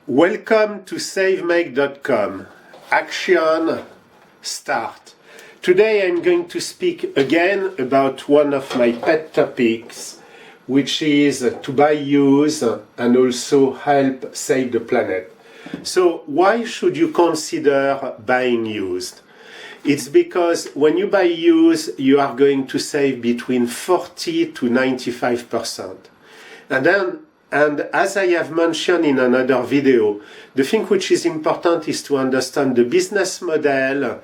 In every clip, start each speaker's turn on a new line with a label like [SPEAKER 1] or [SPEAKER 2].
[SPEAKER 1] Welcome to SaveMake.com. Action, start. Today I'm going to speak again about one of my pet topics, which is to buy used and also help save the planet. So why should you consider buying used? It's because when you buy used, you are going to save between 40 to 95%. And as I have mentioned in another video, the thing which is important is to understand the business model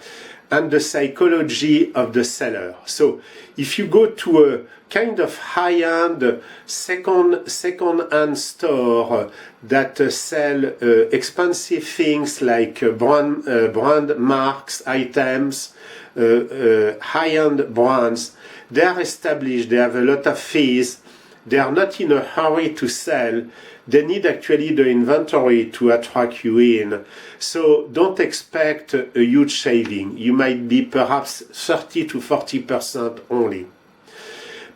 [SPEAKER 1] and the psychology of the seller. So if you go to a kind of high-end second-hand store that sell expensive things like brand marks, items, high-end brands, they are established, they have a lot of fees. They are not in a hurry to sell. They need actually the inventory to attract you in. So don't expect a huge saving. You might be perhaps 30 to 40% only.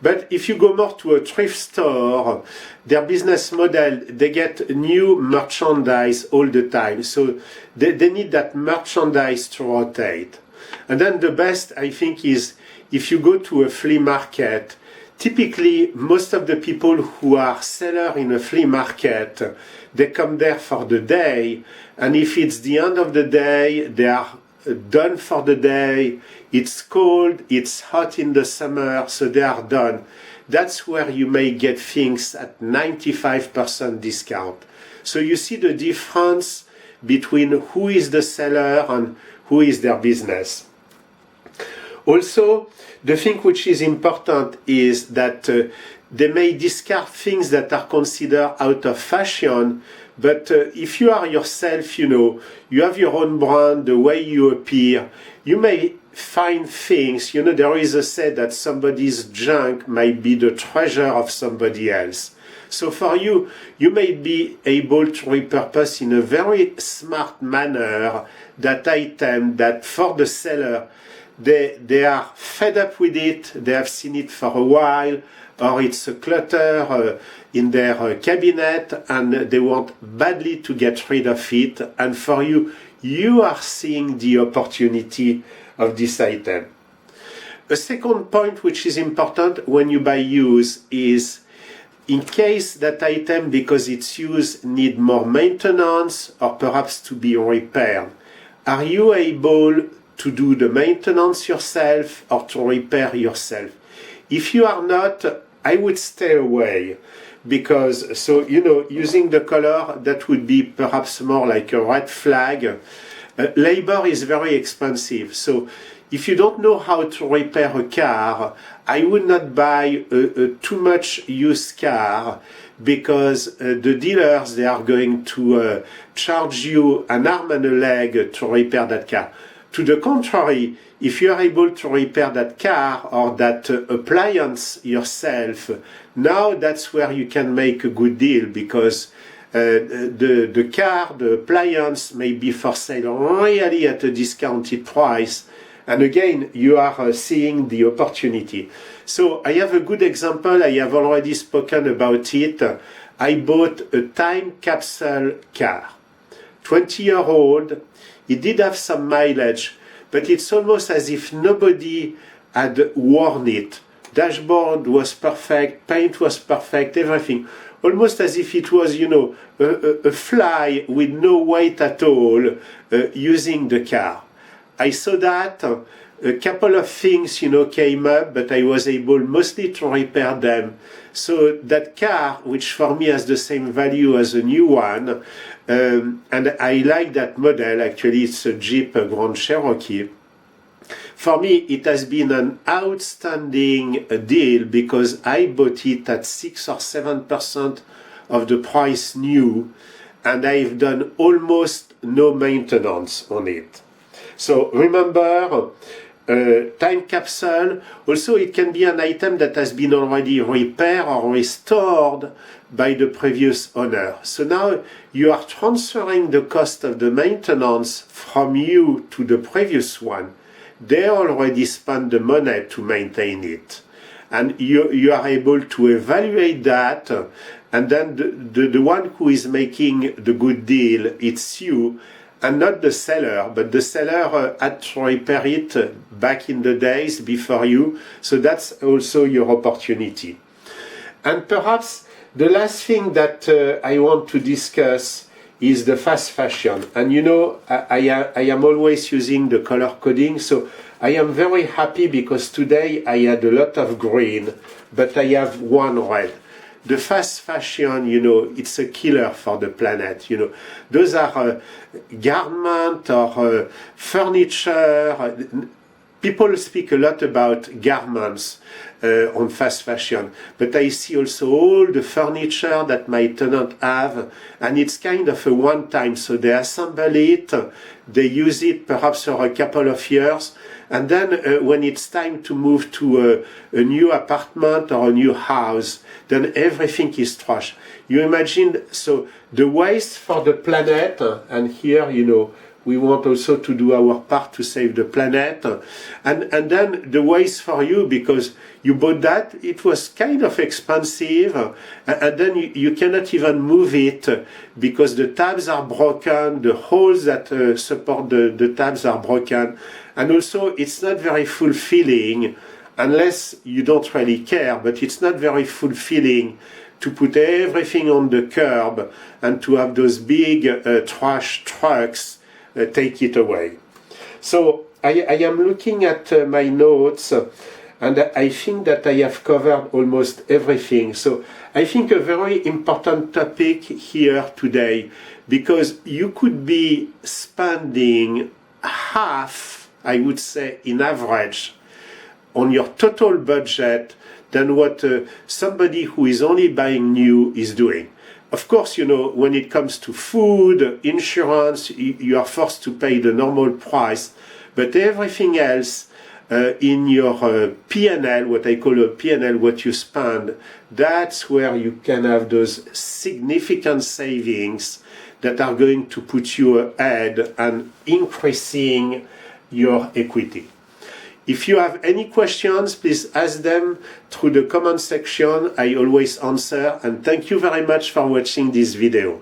[SPEAKER 1] But if you go more to a thrift store, their business model, they get new merchandise all the time. So they need that merchandise to rotate. And then the best, I think, is if you go to a flea market. Typically, most of the people who are sellers in a flea market, they come there for the day, and if it's the end of the day, they are done for the day. It's cold, it's hot in the summer, so they are done. That's where you may get things at 95% discount. So you see the difference between who is the seller and who is their business. Also, the thing which is important is that they may discard things that are considered out of fashion, but if you are yourself, you have your own brand, the way you appear, you may find things, there is a say that somebody's junk might be the treasure of somebody else. So for you, you may be able to repurpose in a very smart manner that item that for the seller, they are fed up with it, they have seen it for a while, or it's a clutter in their cabinet and they want badly to get rid of it. And for you, you are seeing the opportunity of this item. A second point which is important when you buy used is in case that item, because it's used, need more maintenance or perhaps to be repaired. Are you able to do the maintenance yourself or to repair yourself? If you are not, I would stay away because, using the color, that would be perhaps more like a red flag. Labor is very expensive. So if you don't know how to repair a car, I would not buy a too much used car because the dealers, they are going to charge you an arm and a leg to repair that car. To the contrary, if you are able to repair that car or that appliance yourself, now that's where you can make a good deal because the car, the appliance may be for sale really at a discounted price. And again, you are seeing the opportunity. So I have a good example. I have already spoken about it. I bought a time capsule car, 20-year-old. It did have some mileage, but it's almost as if nobody had worn it. Dashboard was perfect, paint was perfect, everything. Almost as if it was, a fly with no weight at all using the car. I saw that. A couple of things, came up, but I was able mostly to repair them. So that car, which for me has the same value as a new one, and I like that model, actually it's a Jeep Grand Cherokee. For me, it has been an outstanding deal because I bought it at 6 or 7% of the price new, and I've done almost no maintenance on it. So remember, time capsule, also it can be an item that has been already repaired or restored by the previous owner. So now you are transferring the cost of the maintenance from you to the previous one. They already spent the money to maintain it. And you are able to evaluate that and then the one who is making the good deal, it's you, and not the seller, but the seller had to repair it back in the days before you, so that's also your opportunity. And perhaps the last thing that I want to discuss is the fast fashion. And you know, I am always using the color coding, so I am very happy because today I had a lot of green, but I have one red. The fast fashion, you know, it's a killer for the planet, you know. Those are garment or furniture. People speak a lot about garments on fast fashion, but I see also all the furniture that my tenant have, and it's kind of a one-time. So they assemble it, they use it perhaps for a couple of years, and then when it's time to move to a new apartment or a new house, then everything is trash. You imagine, so the waste for the planet, and here, you know, we want also to do our part to save the planet. And then the waste for you, because you bought that, it was kind of expensive, and then you cannot even move it because the tabs are broken, the holes that support the tabs are broken, and also it's not very fulfilling, unless you don't really care, but it's not very fulfilling to put everything on the curb and to have those big trash trucks take it away. So I am looking at my notes, and I think that I have covered almost everything. So I think a very important topic here today, because you could be spending half, I would say, in average, on your total budget than what somebody who is only buying new is doing. Of course, you know, when it comes to food, insurance, you are forced to pay the normal price, but everything else in your P&L, what I call a P&L, what you spend, that's where you can have those significant savings that are going to put you ahead and increasing your equity. If you have any questions, please ask them through the comment section. I always answer, and thank you very much for watching this video.